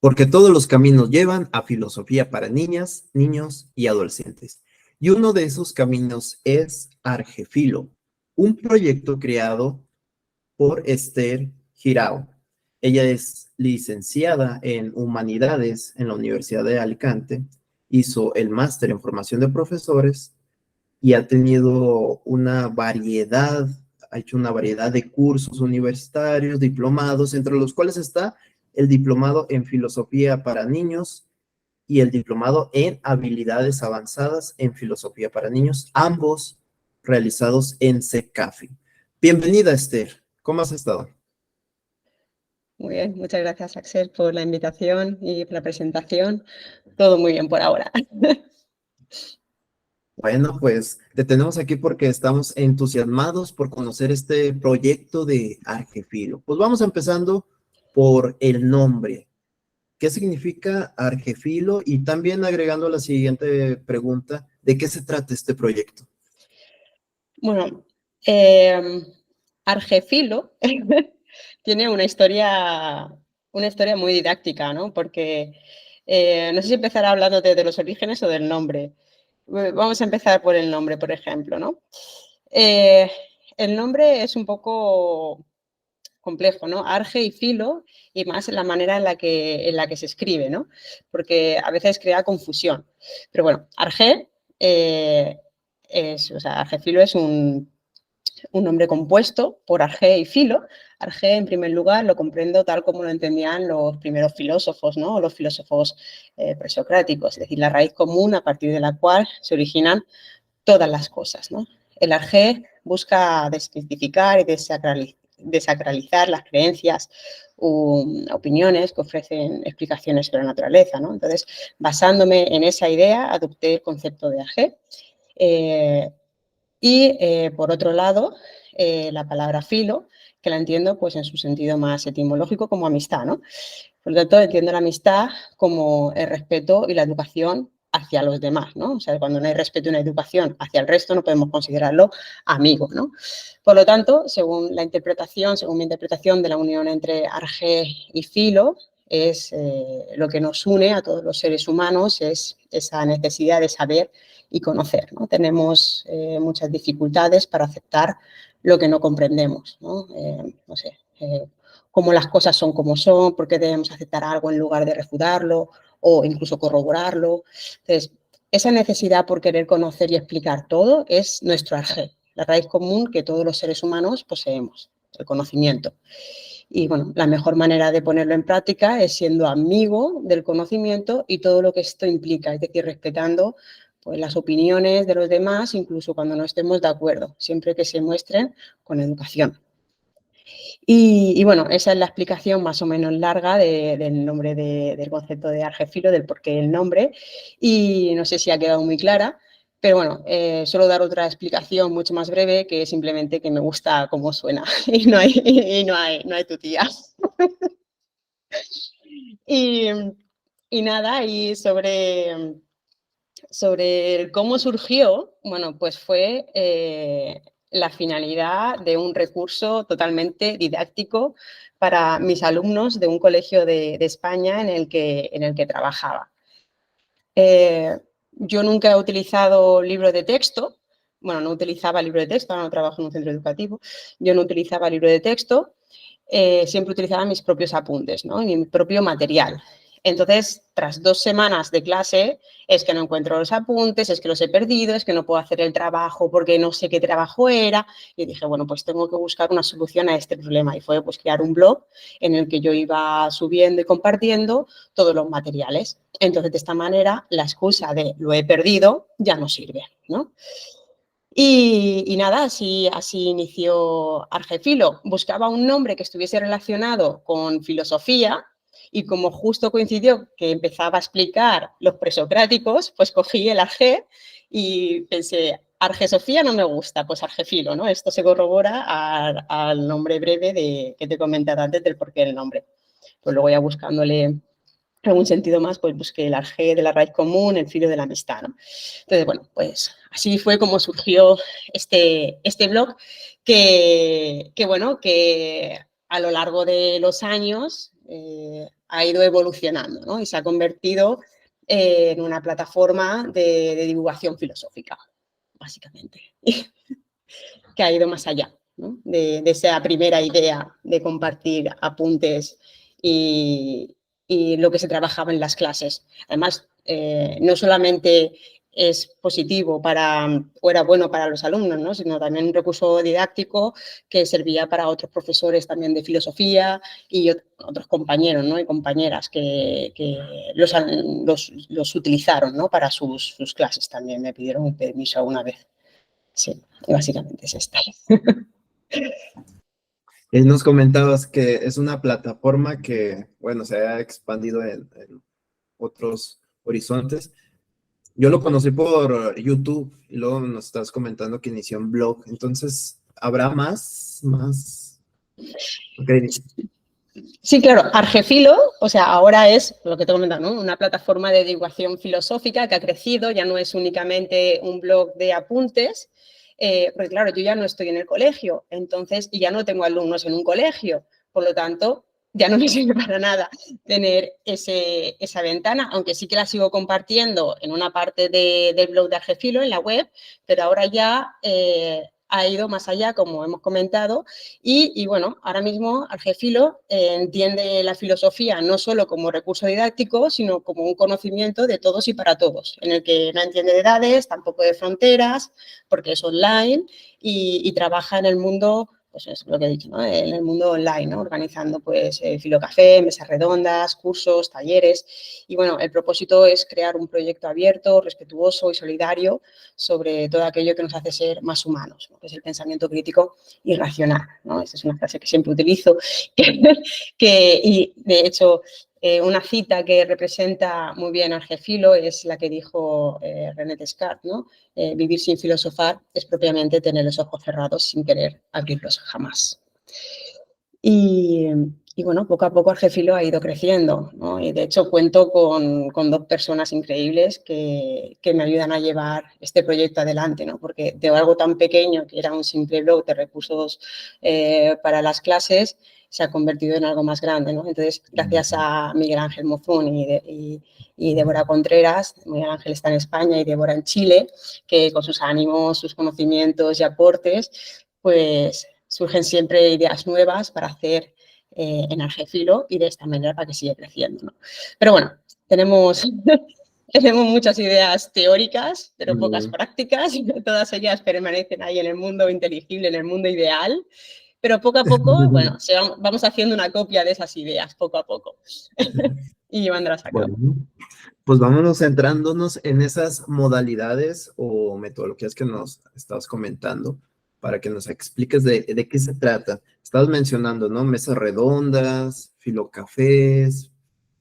porque todos los caminos llevan a filosofía para niñas, niños y adolescentes. Y uno de esos caminos es Argefilo, un proyecto creado por Esther Girao. Ella es licenciada en Humanidades en la Universidad de Alicante, hizo el máster en formación de profesores y ha tenido ha hecho una variedad de cursos universitarios, diplomados, entre los cuales está el diplomado en filosofía para niños y el diplomado en habilidades avanzadas en filosofía para niños, ambos realizados en CECAFI. Bienvenida, Esther. ¿Cómo has estado? Muy bien, muchas gracias, Axel, por la invitación y por la presentación. Todo muy bien por ahora. Bueno, pues te tenemos aquí porque estamos entusiasmados por conocer este proyecto de Argefilo. Pues vamos empezando por el nombre. ¿Qué significa Argefilo? Y también agregando la siguiente pregunta, ¿de qué se trata este proyecto? Bueno, Argefilo tiene una historia muy didáctica, ¿no? Porque no sé si empezar hablándote de los orígenes o del nombre. Vamos a empezar por el nombre, por ejemplo, ¿no? Eh, el nombre es un poco complejo, ¿no? Arge y filo, y más en la manera en la que se escribe, ¿no? Porque a veces crea confusión. Pero bueno, arge o sea, argefilo es un nombre compuesto por arge y filo. Arge, en primer lugar, lo comprendo tal como lo entendían los primeros filósofos, ¿no? Los filósofos presocráticos, es decir, la raíz común a partir de la cual se originan todas las cosas, ¿no? El arge busca desmitificar y desacralizar las creencias u opiniones que ofrecen explicaciones sobre la naturaleza, ¿no? Entonces, basándome en esa idea, adopté el concepto de arge. Por otro lado, la palabra filo, que la entiendo pues, en su sentido más etimológico como amistad, ¿no? Por lo tanto, entiendo la amistad como el respeto y la educación hacia los demás, ¿no? O sea, cuando no hay respeto y una educación hacia el resto, no podemos considerarlo amigo, ¿no? Por lo tanto, según mi interpretación de la unión entre arge y filo, es lo que nos une a todos los seres humanos, es esa necesidad de saber y conocer, ¿no? Tenemos muchas dificultades para aceptar lo que no comprendemos, ¿no? No sé, cómo las cosas son como son, por qué debemos aceptar algo en lugar de refutarlo o incluso corroborarlo. Entonces, esa necesidad por querer conocer y explicar todo es nuestro arge, la raíz común que todos los seres humanos poseemos, el conocimiento. Y bueno, la mejor manera de ponerlo en práctica es siendo amigo del conocimiento y todo lo que esto implica, es decir, respetando pues, las opiniones de los demás, incluso cuando no estemos de acuerdo, siempre que se muestren con educación. Bueno, esa es la explicación más o menos larga del nombre del concepto de argefilo, del porqué del nombre, y no sé si ha quedado muy clara, pero bueno, suelo dar otra explicación mucho más breve, que es simplemente que me gusta cómo suena y no hay tutía. y, y nada, y sobre cómo surgió, bueno, pues fue la finalidad de un recurso totalmente didáctico para mis alumnos de un colegio de España en el que trabajaba. Yo nunca he utilizado libro de texto, bueno, no utilizaba libro de texto, ahora no trabajo en un centro educativo, yo no utilizaba libro de texto, siempre utilizaba mis propios apuntes, ¿no? Y mi propio material. Entonces, tras 2 semanas de clase, es que no encuentro los apuntes, es que los he perdido, es que no puedo hacer el trabajo porque no sé qué trabajo era. Y dije, bueno, pues tengo que buscar una solución a este problema. Y fue pues crear un blog en el que yo iba subiendo y compartiendo todos los materiales. Entonces, de esta manera, la excusa de lo he perdido ya no sirve, ¿no? Nada, así inició Argefilo. Buscaba un nombre que estuviese relacionado con filosofía y como justo coincidió que empezaba a explicar los presocráticos, pues cogí el Arge y pensé, Argesofía no me gusta, pues Argefilo, ¿no? Esto se corrobora al nombre breve que te he comentado antes del porqué del nombre. Pues luego ya buscándole algún sentido más, pues busqué el arge de la raíz común, el filo de la amistad, ¿no? Entonces, bueno, pues así fue como surgió este blog que a lo largo de los años ha ido evolucionando, ¿no? Y se ha convertido en una plataforma de divulgación filosófica, básicamente, que ha ido más allá, ¿no? de esa primera idea de compartir apuntes y lo que se trabajaba en las clases. Además, no solamente es positivo o era bueno para los alumnos, ¿no? Sino también un recurso didáctico que servía para otros profesores también de filosofía y otros compañeros, ¿no? Y compañeras que los utilizaron, ¿no? Para sus clases también. Me pidieron un permiso una vez. Sí, básicamente es esta. Y nos comentabas que es una plataforma que, bueno, se ha expandido en otros horizontes. Yo lo conocí por YouTube y luego nos estás comentando que inició un blog. Entonces, ¿habrá más? Okay. Sí, claro, Argefilo, o sea, ahora es lo que te he comentado, ¿no? Una plataforma de divulgación filosófica que ha crecido, ya no es únicamente un blog de apuntes, porque claro, yo ya no estoy en el colegio, entonces, y ya no tengo alumnos en un colegio, por lo tanto, ya no me sirve para nada tener esa ventana, aunque sí que la sigo compartiendo en una parte del blog de Argefilo, en la web, pero ahora ya ha ido más allá, como hemos comentado, y bueno, ahora mismo Argefilo entiende la filosofía no solo como recurso didáctico, sino como un conocimiento de todos y para todos, en el que no entiende de edades, tampoco de fronteras, porque es online y trabaja en el mundo, pues es lo que he dicho, ¿no? En el mundo online, ¿no? Organizando pues filocafé, mesas redondas, cursos, talleres. Y bueno, el propósito es crear un proyecto abierto, respetuoso y solidario sobre todo aquello que nos hace ser más humanos, ¿no? Que es el pensamiento crítico y racional, ¿no? Esa es una frase que siempre utilizo. Y de hecho, una cita que representa muy bien a Argefilo es la que dijo René Descartes, ¿no? Vivir sin filosofar es propiamente tener los ojos cerrados sin querer abrirlos jamás. Y bueno, poco a poco Argefilo ha ido creciendo, ¿no? Y de hecho cuento con dos personas increíbles que me ayudan a llevar este proyecto adelante, ¿no? Porque de algo tan pequeño, que era un simple blog de recursos para las clases, se ha convertido en algo más grande, ¿no? Entonces, gracias a Miguel Ángel Mozún y Débora Contreras, Miguel Ángel está en España y Débora en Chile, que con sus ánimos, sus conocimientos y aportes, pues surgen siempre ideas nuevas para hacer en Argefilo y de esta manera para que siga creciendo, ¿no? Pero bueno, tenemos muchas ideas teóricas, pero pocas prácticas, y todas ellas permanecen ahí en el mundo inteligible, en el mundo ideal, pero poco a poco, bueno, vamos haciendo una copia de esas ideas, poco a poco, y llevándolas a cabo. Bueno, pues vámonos centrándonos en esas modalidades o metodologías que nos estabas comentando para que nos expliques de qué se trata. Estabas mencionando, ¿no? Mesas redondas, filocafés,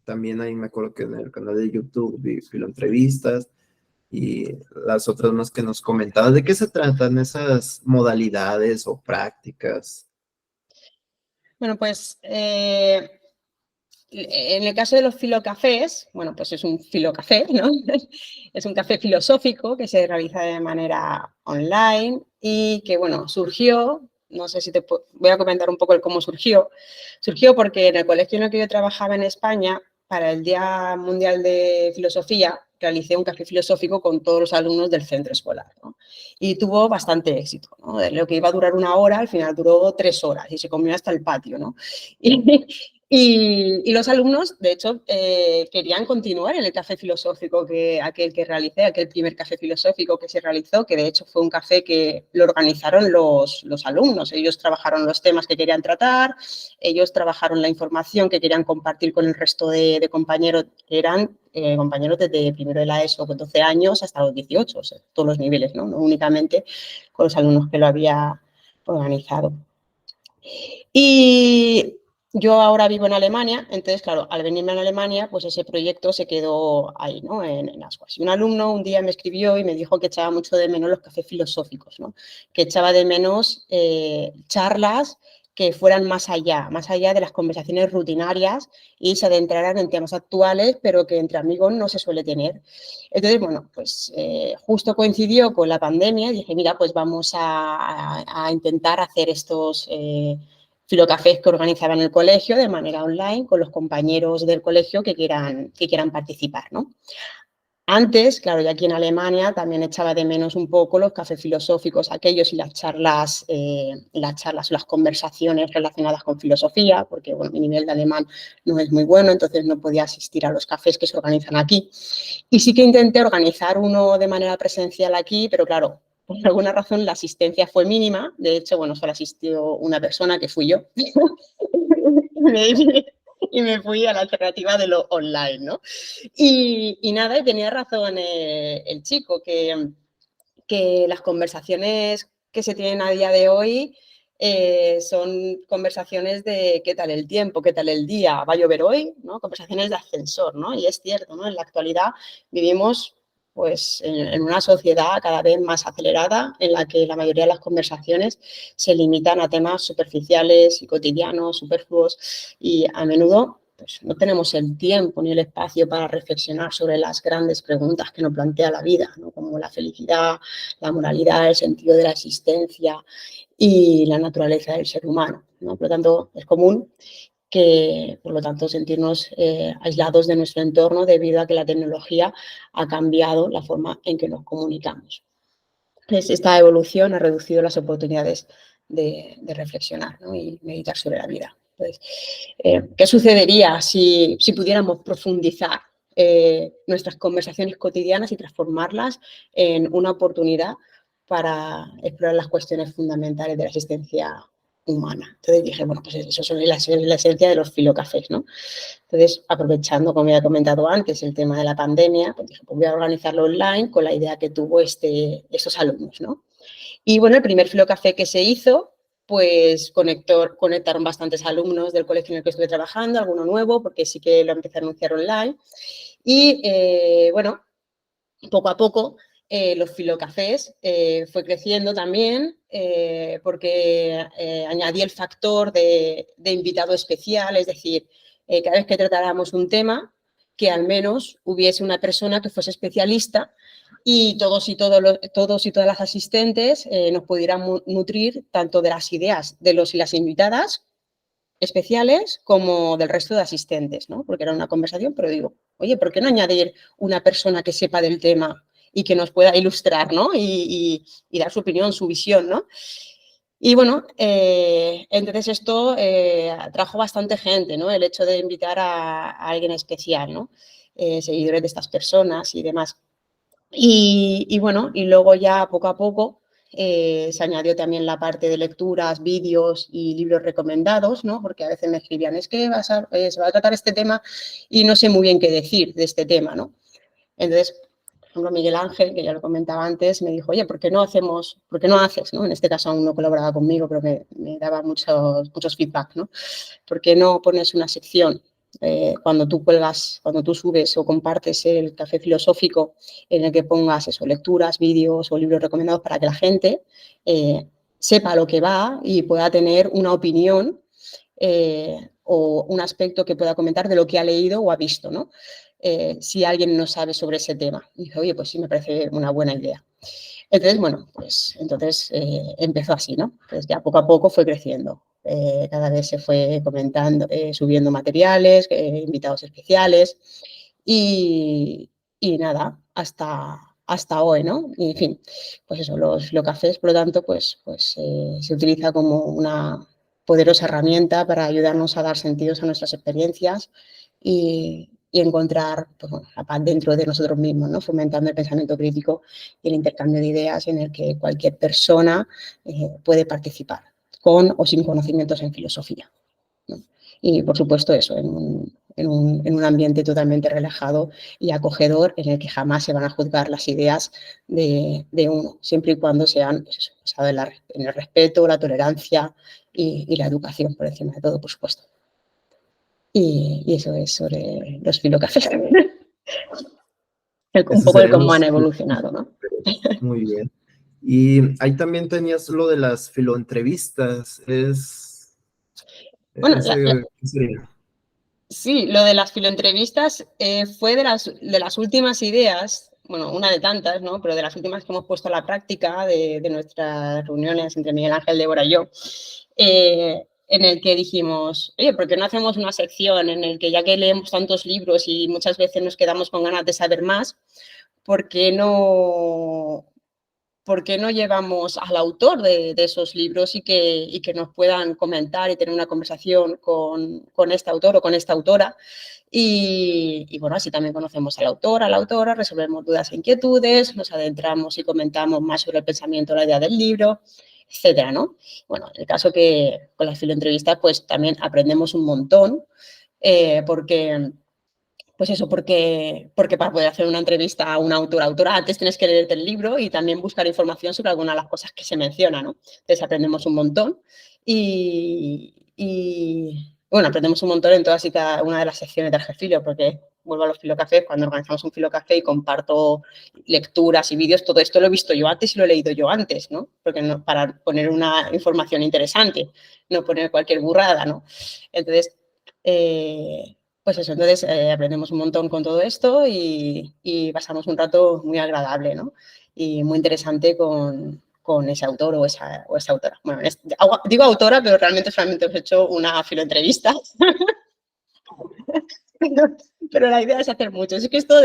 también ahí me acuerdo que en el canal de YouTube vi filoentrevistas y las otras más que nos comentabas. ¿De qué se tratan esas modalidades o prácticas? Bueno, pues en el caso de los filocafés, bueno, pues es un filocafé, ¿no? Es un café filosófico que se realiza de manera online y que, bueno, surgió, no sé si te voy a comentar un poco el cómo surgió. Surgió porque en el colegio en el que yo trabajaba en España, para el Día Mundial de Filosofía, realicé un café filosófico con todos los alumnos del centro escolar, ¿no? Y tuvo bastante éxito, ¿no? De lo que iba a durar 1 hora, al final duró 3 horas y se comió hasta el patio, ¿no? Y los alumnos, de hecho, querían continuar en el café filosófico, aquel primer café filosófico que se realizó, que de hecho fue un café que lo organizaron los alumnos. Ellos trabajaron los temas que querían tratar, ellos trabajaron la información que querían compartir con el resto de compañeros, que eran compañeros desde primero de la ESO, con 12 años, hasta los 18, o sea, todos los niveles, ¿no? No únicamente con los alumnos que lo había organizado. Y yo ahora vivo en Alemania, entonces, claro, al venirme a Alemania, pues ese proyecto se quedó ahí, ¿no? En Ascuas. Y un alumno un día me escribió y me dijo que echaba mucho de menos los cafés filosóficos, ¿no? Que echaba de menos charlas que fueran más allá de las conversaciones rutinarias y se adentraran en temas actuales, pero que entre amigos no se suele tener. Entonces, bueno, pues justo coincidió con la pandemia y dije, mira, pues vamos a intentar hacer estos filocafés que organizaban el colegio de manera online con los compañeros del colegio que quieran participar, ¿no? Antes, claro, ya aquí en Alemania también echaba de menos un poco los cafés filosóficos aquellos y las charlas o las conversaciones relacionadas con filosofía, porque bueno, mi nivel de alemán no es muy bueno, entonces no podía asistir a los cafés que se organizan aquí. Y sí que intenté organizar uno de manera presencial aquí, pero claro, por alguna razón la asistencia fue mínima. De hecho, bueno, solo asistió una persona, que fui yo. Y me fui a la alternativa de lo online, ¿no? Y nada, y tenía razón el chico, que las conversaciones que se tienen a día de hoy son conversaciones de qué tal el tiempo, qué tal el día, va a llover hoy, ¿no? Conversaciones de ascensor, ¿no? Y es cierto, ¿no? En la actualidad vivimos pues en una sociedad cada vez más acelerada en la que la mayoría de las conversaciones se limitan a temas superficiales y cotidianos, superfluos, y a menudo pues, no tenemos el tiempo ni el espacio para reflexionar sobre las grandes preguntas que nos plantea la vida, ¿no? Como la felicidad, la moralidad, el sentido de la existencia y la naturaleza del ser humano, ¿no? Por lo tanto, es común que, por lo tanto, sentirnos aislados de nuestro entorno debido a que la tecnología ha cambiado la forma en que nos comunicamos. Entonces, esta evolución ha reducido las oportunidades de reflexionar, ¿no? Y meditar sobre la vida. Entonces, ¿qué sucedería si pudiéramos profundizar nuestras conversaciones cotidianas y transformarlas en una oportunidad para explorar las cuestiones fundamentales de la existencia humana? Entonces dije, bueno, pues eso es la esencia de los filocafés, ¿no? Entonces, aprovechando, como ya he comentado antes, el tema de la pandemia, pues dije, pues voy a organizarlo online con la idea que tuvo estos alumnos, ¿no? Y bueno, el primer filocafé que se hizo, pues conectaron bastantes alumnos del colegio en el que estuve trabajando, alguno nuevo, porque sí que lo empecé a anunciar online. Y bueno, poco a poco los filocafés fue creciendo también porque añadí el factor de invitado especial, es decir, cada vez que tratáramos un tema, que al menos hubiese una persona que fuese especialista y todos y todas las asistentes nos pudieran nutrir tanto de las ideas de los y las invitadas especiales como del resto de asistentes, ¿no? Porque era una conversación, pero digo, oye, ¿por qué no añadir una persona que sepa del tema y que nos pueda ilustrar, ¿no? Y dar su opinión, su visión, ¿no? Y bueno, entonces esto atrajo bastante gente, ¿no? El hecho de invitar a alguien especial, ¿no? Seguidores de estas personas y demás. Y bueno, y luego ya poco a poco se añadió también la parte de lecturas, vídeos y libros recomendados, ¿no? Porque a veces me escribían, es que se va a tratar este tema y no sé muy bien qué decir de este tema, ¿no? Entonces, por ejemplo, Miguel Ángel, que ya lo comentaba antes, me dijo, oye, por qué no haces, ¿no? En este caso aún no colaboraba conmigo, pero me daba muchos feedback, ¿no? ¿Por qué no pones una sección cuando tú subes o compartes el café filosófico en el que pongas eso, lecturas, vídeos o libros recomendados para que la gente sepa lo que va y pueda tener una opinión o un aspecto que pueda comentar de lo que ha leído o ha visto, ¿no? Si alguien no sabe sobre ese tema. Y dije, oye, pues sí, me parece una buena idea. Entonces, bueno, pues entonces empezó así, ¿no? Pues ya poco a poco fue creciendo. Cada vez se fue comentando, subiendo materiales, invitados especiales y nada, hasta hoy, ¿no? Y en fin, pues eso, los cafés, por lo tanto, pues se utiliza como una poderosa herramienta para ayudarnos a dar sentidos a nuestras experiencias y encontrar pues, bueno, la paz dentro de nosotros mismos, ¿no? Fomentando el pensamiento crítico y el intercambio de ideas en el que cualquier persona puede participar, con o sin conocimientos en filosofía, ¿no? Y por supuesto eso, en un ambiente totalmente relajado y acogedor en el que jamás se van a juzgar las ideas de uno, siempre y cuando sean pues eso, basado en el respeto, la tolerancia y la educación por encima de todo, por supuesto. Y eso es sobre los filocafés. Un Ese poco de serían cómo han los... evolucionado, ¿no? Muy bien. Y ahí también tenías lo de las filoentrevistas. Bueno, ¿Qué sería? sí, lo de las filoentrevistas fue de las últimas ideas, bueno, una de tantas, ¿no? Pero de las últimas que hemos puesto a la práctica de nuestras reuniones entre Miguel Ángel, Débora y yo. en el que dijimos, oye, ¿por qué no hacemos una sección en el que ya que leemos tantos libros y muchas veces nos quedamos con ganas de saber más, ¿por qué no, llevamos al autor de esos libros y que nos puedan comentar y tener una conversación con este autor o con esta autora? Y bueno, así también conocemos al autor, a la autora, resolvemos dudas e inquietudes, nos adentramos y comentamos más sobre el pensamiento, la idea del libro, etcétera, ¿no? Bueno, en el caso que con las filoentrevistas, pues también aprendemos un montón, porque pues eso, porque para poder hacer una entrevista a una autora, antes tienes que leerte el libro y también buscar información sobre algunas de las cosas que se mencionan, ¿no? Entonces aprendemos un montón bueno, aprendemos un montón en todas y cada una de las secciones del Argefilo, porque vuelvo a los filocafés, cuando organizamos un filocafé y comparto lecturas y vídeos, todo esto lo he visto yo antes y lo he leído yo antes, ¿no? Porque no, para poner una información interesante, no poner cualquier burrada, ¿no? Entonces, pues eso, entonces aprendemos un montón con todo esto y pasamos un rato muy agradable, ¿no? Y muy interesante con ese autor o esa autora. Bueno, digo autora, pero realmente solamente hemos hecho una filoentrevista. pero la idea es hacer mucho. Es que esto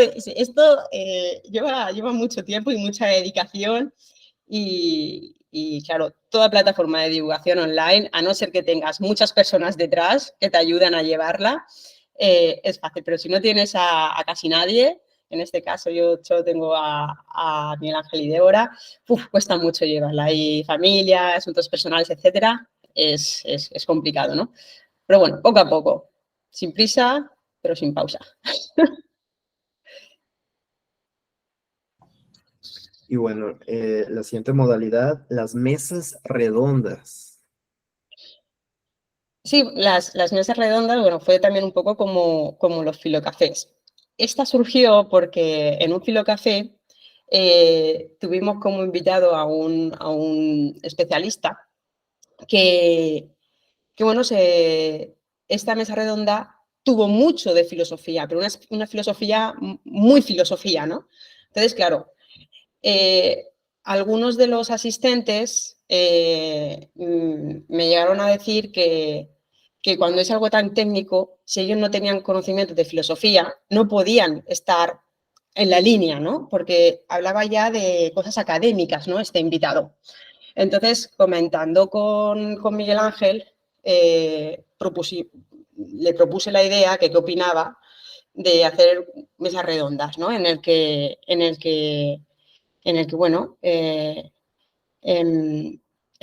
lleva mucho tiempo y mucha dedicación y, claro, toda plataforma de divulgación online, a no ser que tengas muchas personas detrás que te ayudan a llevarla, es fácil. Pero si no tienes a casi nadie, en este caso yo solo tengo a Miguel Ángel y Débora, cuesta mucho llevarla. Y familia, asuntos personales, etcétera, es complicado, ¿no? Pero bueno, poco a poco, sin prisa, pero sin pausa. Y bueno, la siguiente modalidad, las mesas redondas. Sí, las mesas redondas, bueno, fue también un poco como los filocafés. Esta surgió porque en un filocafé tuvimos como invitado a un especialista que bueno, esta mesa redonda tuvo mucho de filosofía, pero una filosofía, muy filosofía, ¿no? Entonces, claro, algunos de los asistentes me llegaron a decir que cuando es algo tan técnico, si ellos no tenían conocimiento de filosofía, no podían estar en la línea, ¿no? Porque hablaba ya de cosas académicas, ¿no? Este invitado. Entonces, comentando con Miguel Ángel, le propuse la idea, que qué opinaba, de hacer mesas redondas, ¿no? Bueno, en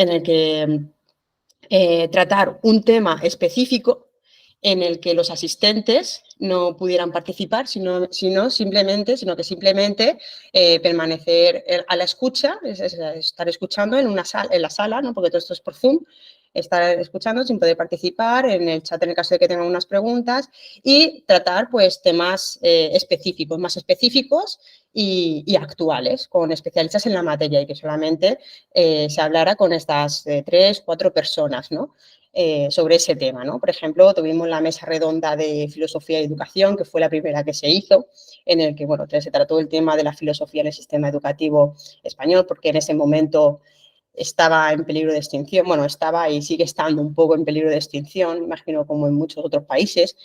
el que tratar un tema específico en el que los asistentes no pudieran participar, sino que simplemente permanecer a la escucha, es estar escuchando en la sala, ¿no? Porque todo esto es por Zoom, estar escuchando sin poder participar, en el chat en el caso de que tengan unas preguntas, y tratar pues temas específicos, más específicos y actuales, con especialistas en la materia, y que solamente se hablara con estas 3, 4 personas, ¿no? Sobre ese tema, ¿no? Por ejemplo, tuvimos la mesa redonda de filosofía y educación, que fue la primera que se hizo, en el que, bueno, se trató el tema de la filosofía en el sistema educativo español, porque en ese momento estaba en peligro de extinción, bueno, estaba y sigue estando un poco en peligro de extinción, imagino como en muchos otros países.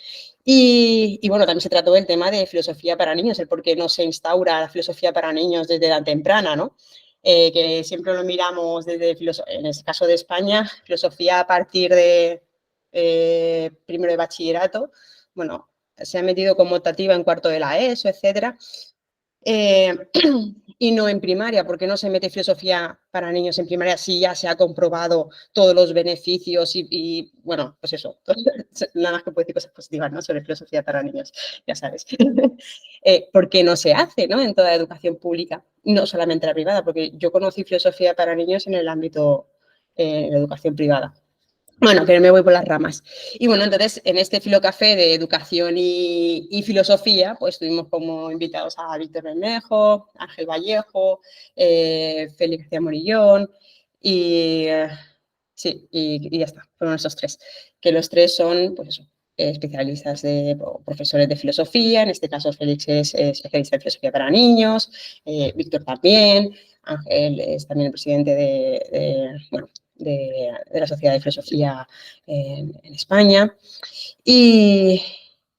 Y bueno, también se trató el tema de filosofía para niños, el por qué no se instaura la filosofía para niños desde la temprana, ¿no? Que siempre lo miramos desde, en el caso de España, filosofía a partir de primero de bachillerato, bueno, se ha metido como optativa en cuarto de la ESO, etcétera. Y no en primaria, porque no se mete filosofía para niños en primaria si ya se ha comprobado todos los beneficios y bueno, pues eso, nada más que puedo decir cosas positivas, ¿no? Sobre filosofía para niños, ya sabes. ¿Por qué no se hace, ¿no? En toda educación pública, no solamente la privada? Porque yo conocí filosofía para niños en el ámbito de la educación privada. Bueno, que me voy por las ramas. Y bueno, entonces en este filocafé de educación y filosofía, pues tuvimos como invitados a Víctor Bermejo, Ángel Vallejo, Félix García Morillón y sí, y ya está, fueron esos tres. Que los tres son, pues eso, especialistas profesores de filosofía, en este caso Félix es especialista en filosofía para niños, Víctor también, Ángel es también el presidente de la Sociedad de Filosofía en España. Y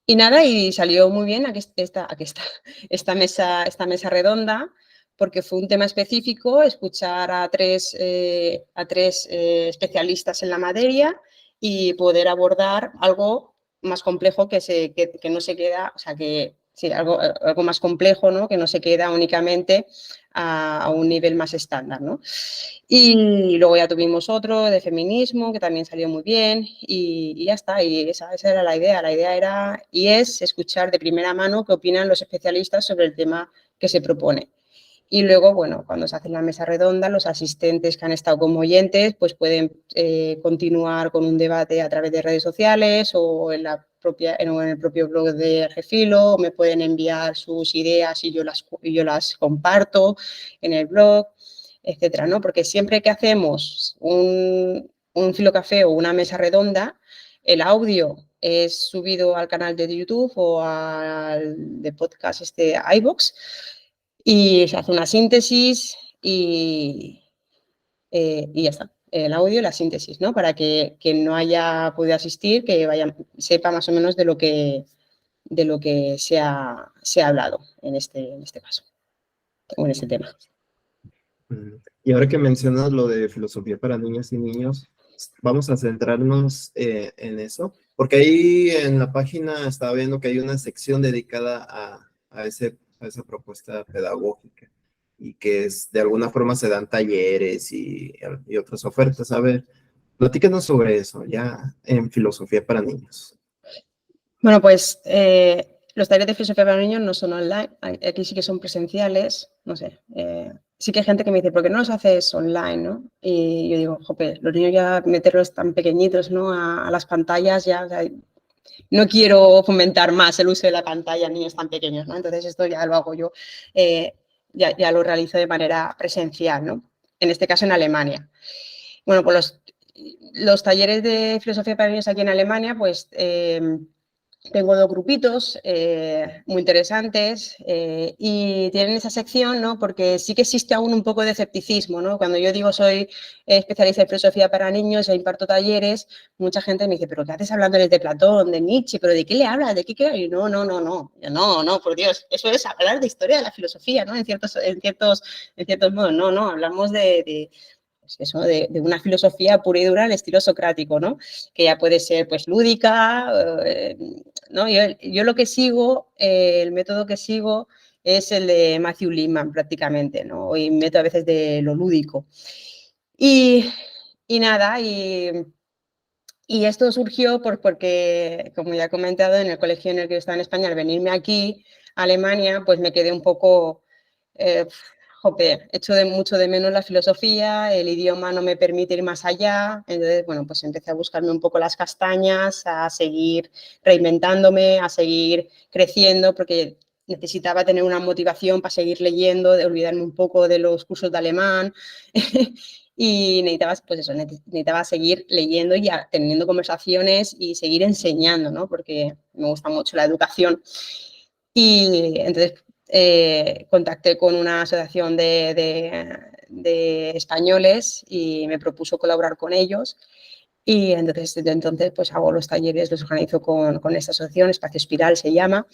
nada, y salió muy bien esta mesa redonda, porque fue un tema específico, escuchar a tres especialistas en la materia y poder abordar algo más complejo que no se queda, o sea, que sí, algo más complejo, ¿no? Que no se queda únicamente a un nivel más estándar, ¿no? Y luego ya tuvimos otro de feminismo que también salió muy bien y ya está, y esa era la idea. La idea era y es escuchar de primera mano qué opinan los especialistas sobre el tema que se propone. Y luego, bueno, cuando se hace la mesa redonda, los asistentes que han estado como oyentes pues pueden continuar con un debate a través de redes sociales o en el propio blog de Argefilo, o me pueden enviar sus ideas y yo las comparto en el blog, etcétera, ¿no? Porque siempre que hacemos un filocafé o una mesa redonda, el audio es subido al canal de YouTube o al de podcast iVoox, y se hace una síntesis y ya está. El audio y la síntesis, ¿no? Para que quien no haya podido asistir, sepa más o menos de lo que se ha hablado en este caso, o en este tema. Y ahora que mencionas lo de filosofía para niñas y niños, vamos a centrarnos en eso, porque ahí en la página estaba viendo que hay una sección dedicada a esa propuesta pedagógica y que de alguna forma se dan talleres y otras ofertas. A ver, platícanos sobre eso, ya en filosofía para niños. Bueno, pues los talleres de filosofía para niños no son online, aquí sí que son presenciales, no sé. Sí que hay gente que me dice, ¿por qué no los haces online, no? Y yo digo, jope, los niños ya meterlos tan pequeñitos, ¿no? A las pantallas ya, o sea, no quiero fomentar más el uso de la pantalla en niños tan pequeños, ¿no? Entonces esto ya lo hago yo, ya lo realizo de manera presencial, ¿no? En este caso en Alemania. Bueno, pues los talleres de filosofía para niños aquí en Alemania, pues tengo dos grupitos muy interesantes y tienen esa sección, ¿no? Porque sí que existe aún un poco de escepticismo, ¿no? Cuando yo digo soy especialista en filosofía para niños e imparto talleres, mucha gente me dice, ¿pero qué haces hablando de Platón, de Nietzsche? ¿Pero de qué le hablas? ¿De qué? Y no, por Dios, eso es hablar de historia de la filosofía, ¿no? En ciertos modos, no, hablamos de eso, de una filosofía pura y dura al estilo socrático, ¿no? Que ya puede ser pues lúdica, ¿no? Yo lo que sigo, el método que sigo es el de Matthew Lehman prácticamente, ¿no? Y meto a veces de lo lúdico. Y nada, y esto surgió porque, como ya he comentado, en el colegio en el que yo estaba en España, al venirme aquí a Alemania, pues me quedé un poco... echo mucho de menos la filosofía, el idioma no me permite ir más allá, entonces, bueno, pues empecé a buscarme un poco las castañas, a seguir reinventándome, a seguir creciendo, porque necesitaba tener una motivación para seguir leyendo, de olvidarme un poco de los cursos de alemán y necesitaba seguir leyendo y teniendo conversaciones y seguir enseñando, ¿no? Porque me gusta mucho la educación. Y entonces contacté con una asociación de españoles y me propuso colaborar con ellos. Y entonces, desde entonces, pues hago los talleres, los organizo con esta asociación, Espacio Espiral se llama,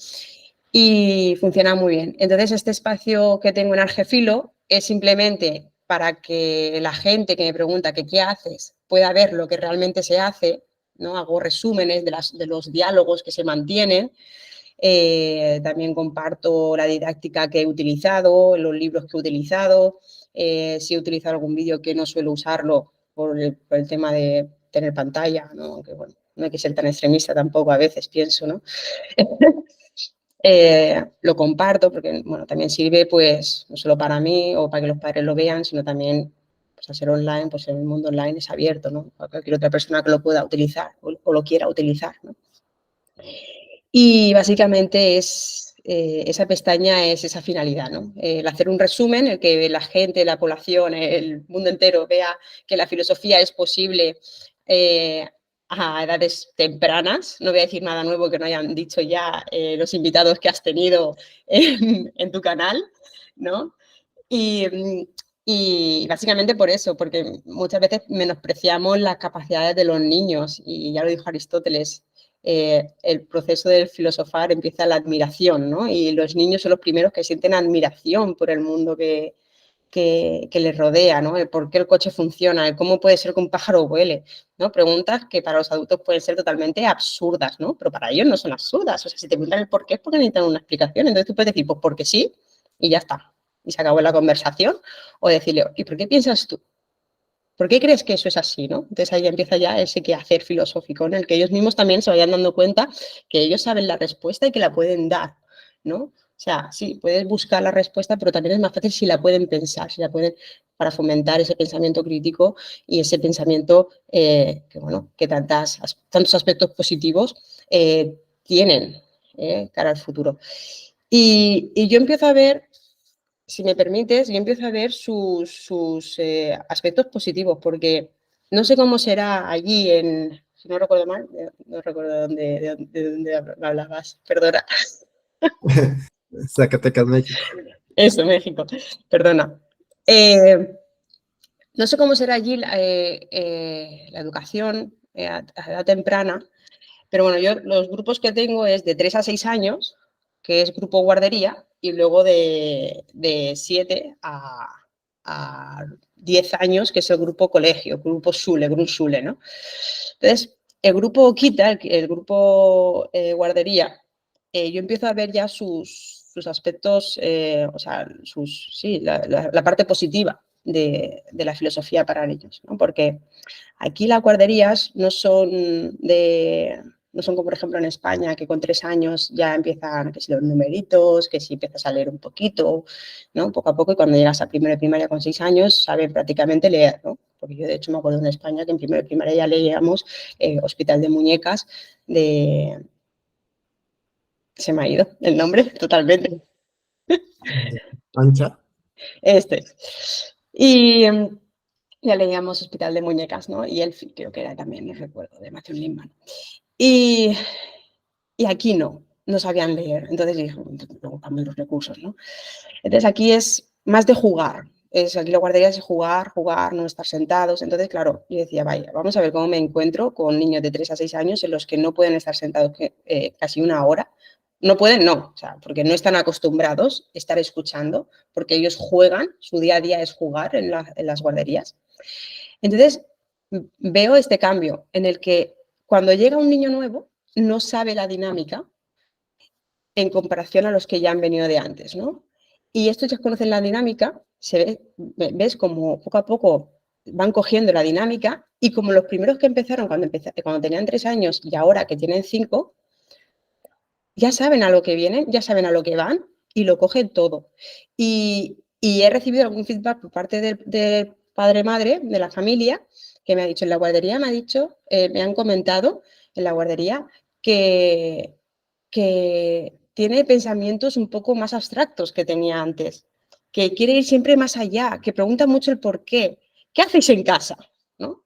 y funciona muy bien. Entonces, este espacio que tengo en Argefilo es simplemente para que la gente que me pregunta que qué haces pueda ver lo que realmente se hace, ¿no? Hago resúmenes de los diálogos que se mantienen. También comparto la didáctica que he utilizado, los libros que he utilizado, si he utilizado algún vídeo que no suelo usarlo por el tema de tener pantalla, ¿no? Aunque, bueno, no hay que ser tan extremista tampoco, a veces pienso, ¿no? Lo comparto porque, bueno, también sirve, pues, no solo para mí o para que los padres lo vean, sino también, pues, al ser online, pues, el mundo online es abierto, ¿no? A cualquier otra persona que lo pueda utilizar o lo quiera utilizar, ¿no? Y básicamente esa pestaña es esa finalidad, ¿no? El hacer un resumen, el que la gente, la población, el mundo entero vea que la filosofía es posible a edades tempranas. No voy a decir nada nuevo que no hayan dicho ya los invitados que has tenido en tu canal, ¿no? Y Y básicamente por eso, porque muchas veces menospreciamos las capacidades de los niños y ya lo dijo Aristóteles, el proceso del filosofar empieza en la admiración, ¿no? Y los niños son los primeros que sienten admiración por el mundo que les rodea, ¿no? El por qué el coche funciona, el cómo puede ser que un pájaro vuele, ¿no? Preguntas que para los adultos pueden ser totalmente absurdas, ¿no? Pero para ellos no son absurdas. O sea, si te preguntan el por qué es porque necesitan una explicación. Entonces tú puedes decir, pues porque sí, y ya está. Y se acabó la conversación. O decirle, ¿y por qué piensas tú? ¿Por qué crees que eso es así, no? Entonces ahí empieza ya ese quehacer filosófico en el que ellos mismos también se vayan dando cuenta que ellos saben la respuesta y que la pueden dar, ¿no? O sea, sí, puedes buscar la respuesta, pero también es más fácil si la pueden pensar, si la pueden, para fomentar ese pensamiento crítico y ese pensamiento que, bueno, que tantos aspectos positivos tienen cara al futuro. Y yo empiezo a ver, si me permites, yo empiezo a ver sus aspectos positivos, porque no sé cómo será allí en, si no recuerdo mal, no recuerdo de dónde hablabas, perdona. Zacatecas, México. Eso, México, perdona. No sé cómo será allí la educación a edad temprana, pero bueno, yo los grupos que tengo es de 3 a 6 años, que es grupo guardería, y luego de 7 a 10 años, que es el grupo colegio, grupo Schule, Grundschule, ¿no? Entonces, el grupo Kita, el grupo guardería, yo empiezo a ver ya sus aspectos, o sea, sí, la parte positiva de la filosofía para ellos, ¿no? Porque aquí las guarderías no son como por ejemplo en España, que con 3 años ya empiezan que si los numeritos, que si empiezas a leer un poquito, ¿no? Poco a poco, y cuando llegas a primero de primaria con 6 años, saben prácticamente leer, ¿no? Porque yo de hecho me acuerdo en España que en primero de primaria ya leíamos Hospital de Muñecas de... Se me ha ido el nombre totalmente. Ancha. Este. Y ya leíamos Hospital de Muñecas, ¿no? Y Elfi, creo que era también, no recuerdo, de Matthew Lindman. Y aquí no sabían leer. Entonces dije, luego también los recursos, ¿no? Entonces aquí es más de jugar. Aquí la guardería es jugar, jugar, no estar sentados. Entonces, claro, yo decía, vaya, vamos a ver cómo me encuentro con niños de 3 a 6 años en los que no pueden estar sentados casi una hora. No pueden, no, o sea, porque no están acostumbrados a estar escuchando, porque ellos juegan, su día a día es jugar en las guarderías. Entonces, veo este cambio en el que cuando llega un niño nuevo, no sabe la dinámica en comparación a los que ya han venido de antes, ¿no? Y estos ya conocen la dinámica, ves como poco a poco van cogiendo la dinámica y como los primeros que empezaron cuando tenían 3 años y ahora que tienen 5, ya saben a lo que vienen, ya saben a lo que van y lo cogen todo. Y he recibido algún feedback por parte del padre-madre, de la familia, que me ha dicho, en la guardería me han comentado en la guardería que tiene pensamientos un poco más abstractos que tenía antes, que quiere ir siempre más allá, que pregunta mucho el por qué. ¿Qué hacéis en casa? ¿No?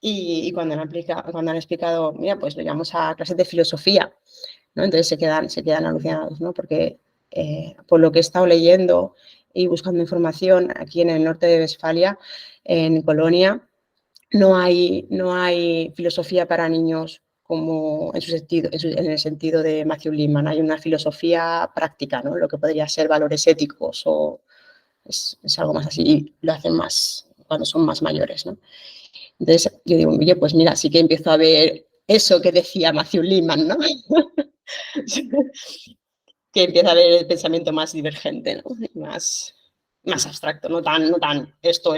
Y cuando han explicado, mira, pues lo llamamos a clases de filosofía, ¿no? Entonces se quedan alucinados, ¿no? Porque por lo que he estado leyendo y buscando información aquí en el norte de Westfalia, en Colonia, no hay filosofía para niños como en el sentido de Matthew Lehman. Hay una filosofía práctica, ¿no? Lo que podría ser valores éticos o es algo más así. Y lo hacen más cuando son más mayores, ¿no? Entonces yo digo, oye, pues mira, sí que empiezo a ver eso que decía Matthew Lehman, ¿no? Que empieza a ver el pensamiento más divergente, ¿no? Más abstracto, no tan esto.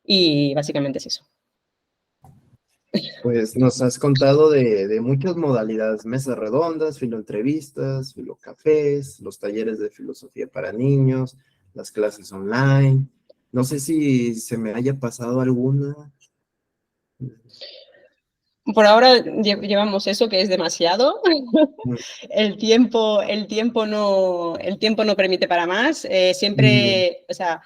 Y básicamente es eso. Pues nos has contado de muchas modalidades, mesas redondas, filoentrevistas, filocafés, los talleres de filosofía para niños, las clases online. No sé si se me haya pasado alguna. Por ahora llevamos eso, que es demasiado. El tiempo no permite para más. Siempre, o sea,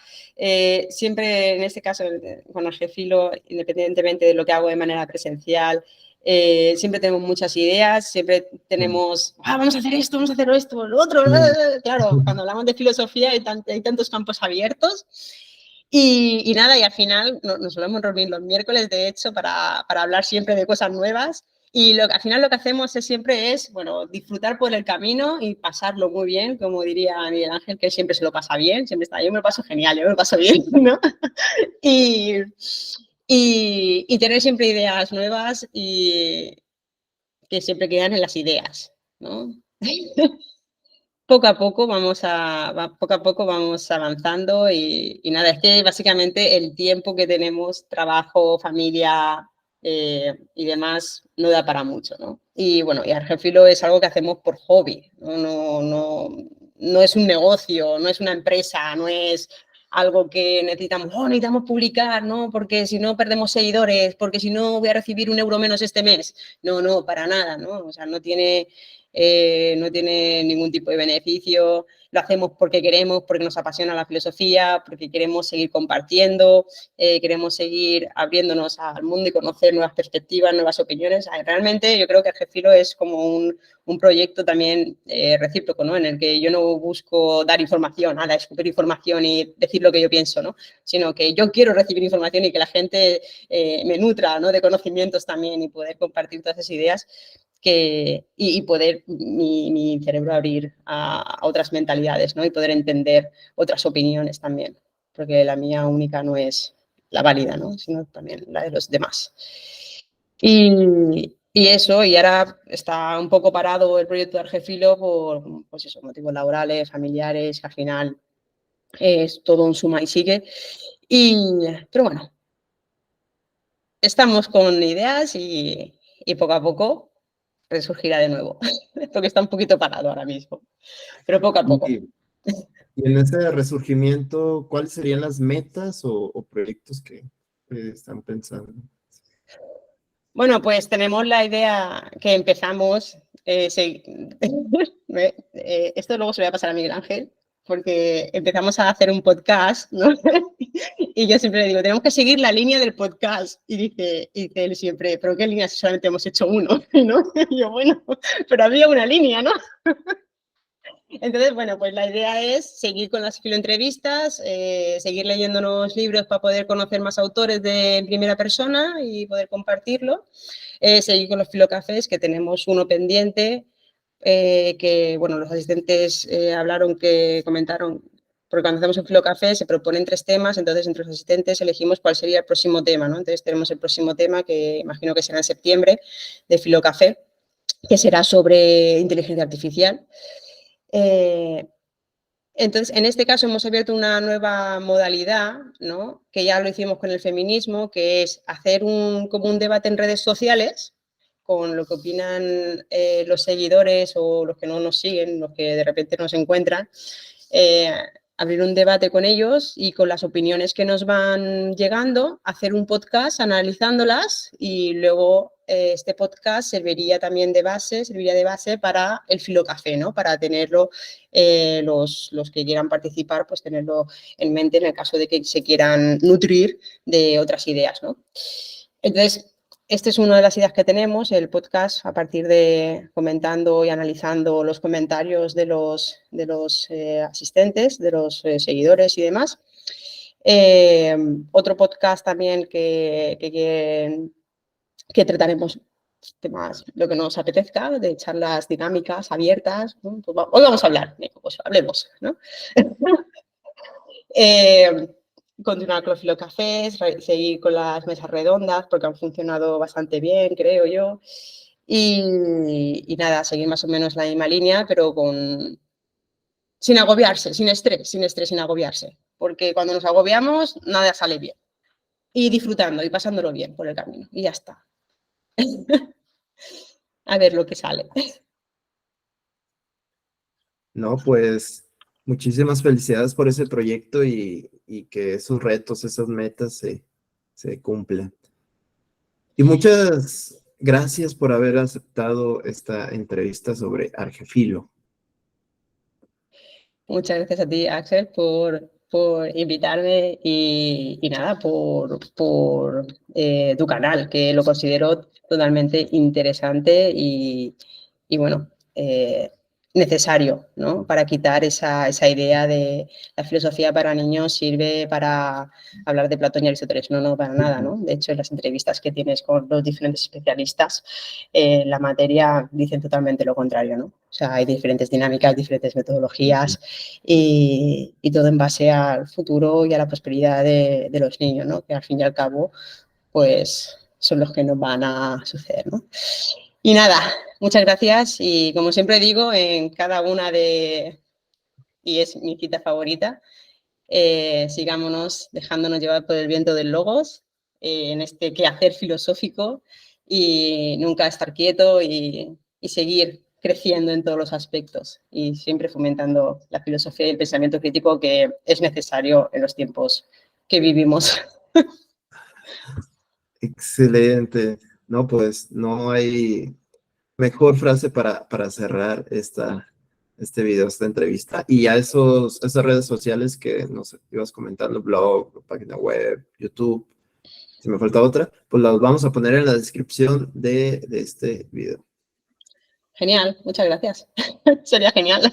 siempre en este caso con Argefilo, independientemente de lo que hago de manera presencial, Siempre tenemos muchas ideas, siempre tenemos, vamos a hacer esto, vamos a hacer esto, lo otro. Claro, cuando hablamos de filosofía hay tantos campos abiertos. Y nada, y al final nos solemos reunir los miércoles, de hecho, para hablar siempre de cosas nuevas. Y al final lo que hacemos siempre es, bueno, disfrutar por el camino y pasarlo muy bien, como diría Miguel Ángel, que siempre se lo pasa bien, siempre está, yo me lo paso genial, yo me lo paso bien, ¿no? Y tener siempre ideas nuevas y que siempre quedan en las ideas, ¿no? Poco a poco vamos avanzando y nada, es que básicamente el tiempo que tenemos, trabajo, familia y demás, no da para mucho, ¿no? Y bueno, y Argefilo es algo que hacemos por hobby, no es un negocio, no es una empresa, no es algo que necesitamos publicar, ¿no? Porque si no perdemos seguidores, porque si no voy a recibir 1 euro menos este mes. No, para nada, ¿no? O sea, no tiene ningún tipo de beneficio, lo hacemos porque queremos, porque nos apasiona la filosofía, porque queremos seguir compartiendo, queremos seguir abriéndonos al mundo y conocer nuevas perspectivas, nuevas opiniones. Realmente yo creo que Argefilo es como un proyecto también recíproco, ¿no? En el que yo no busco dar información, escupir información y decir lo que yo pienso, ¿no? Sino que yo quiero recibir información y que la gente me nutra, ¿no? De conocimientos también y poder compartir todas esas ideas y poder mi cerebro abrir a otras mentalidades, ¿no? Y poder entender otras opiniones también, porque la mía única no es la válida, ¿no? Sino también la de los demás. Y eso, y ahora está un poco parado el proyecto de Argefilo por, pues eso, motivos laborales, familiares, que al final es todo un suma y sigue. Pero bueno, estamos con ideas y poco a poco resurgirá de nuevo, porque está un poquito parado ahora mismo, pero poco a poco. Y en ese resurgimiento, ¿cuáles serían las metas o proyectos que están pensando? Bueno, pues tenemos la idea que empezamos, esto luego se lo voy a pasar a Miguel Ángel, porque empezamos a hacer un podcast, ¿no? Y yo siempre le digo, tenemos que seguir la línea del podcast. Y dice él siempre, ¿pero qué línea si solamente hemos hecho uno? ¿No? Y yo, bueno, pero había una línea, ¿no? Entonces, bueno, pues la idea es seguir con las filoentrevistas, seguir leyéndonos libros para poder conocer más autores en primera persona y poder compartirlo, seguir con los filocafés, que tenemos uno pendiente, que, bueno, los asistentes comentaron, porque cuando hacemos un filocafé se proponen 3 temas, entonces entre los asistentes elegimos cuál sería el próximo tema, ¿no? Entonces tenemos el próximo tema, que imagino que será en septiembre, de filocafé, que será sobre inteligencia artificial. Entonces, en este caso hemos abierto una nueva modalidad, ¿no? Que ya lo hicimos con el feminismo, que es hacer como un debate en redes sociales con lo que opinan los seguidores o los que no nos siguen, los que de repente nos encuentran, abrir un debate con ellos y con las opiniones que nos van llegando, hacer un podcast analizándolas y luego este podcast serviría de base para el filocafé, ¿no? Para tenerlo, los que quieran participar, pues tenerlo en mente en el caso de que se quieran nutrir de otras ideas, ¿no? Entonces, esta es una de las ideas que tenemos, el podcast, a partir de comentando y analizando los comentarios de los asistentes, de los seguidores y demás. Otro podcast también que trataremos temas, lo que nos apetezca, de charlas dinámicas, abiertas, ¿no? Pues hoy vamos a hablar, pues hablemos, ¿no? Continuar con los filocafés, seguir con las mesas redondas, porque han funcionado bastante bien, creo yo. Y nada, seguir más o menos la misma línea, pero sin agobiarse, sin estrés, sin agobiarse. Porque cuando nos agobiamos, nada sale bien. Y disfrutando y pasándolo bien por el camino. Y ya está. A ver lo que sale. No, pues muchísimas felicidades por ese proyecto y que esos retos, esas metas se cumplan. Y muchas gracias por haber aceptado esta entrevista sobre Argefilo. Muchas gracias a ti, Axel, por por invitarme y nada, por tu canal, que lo considero totalmente interesante y bueno, necesario, ¿no? Para quitar esa idea de la filosofía para niños sirve para hablar de Platón y Aristóteles. No, no, para nada, ¿no? De hecho, en las entrevistas que tienes con los diferentes especialistas, la materia dicen totalmente lo contrario, ¿no? O sea, hay diferentes dinámicas, diferentes metodologías y todo en base al futuro y a la prosperidad de los niños, ¿no? Que al fin y al cabo, pues son los que nos van a suceder, ¿no? Y nada, muchas gracias y como siempre digo, en cada una y es mi cita favorita, sigámonos dejándonos llevar por el viento del logos, en este quehacer filosófico y nunca estar quieto y seguir creciendo en todos los aspectos y siempre fomentando la filosofía y el pensamiento crítico que es necesario en los tiempos que vivimos. Excelente. No, pues no hay mejor frase para cerrar este video, esta entrevista. Y a esas redes sociales que nos ibas comentando, blog, página web, YouTube, si me falta otra, pues las vamos a poner en la descripción de este video. Genial, muchas gracias. Sería genial.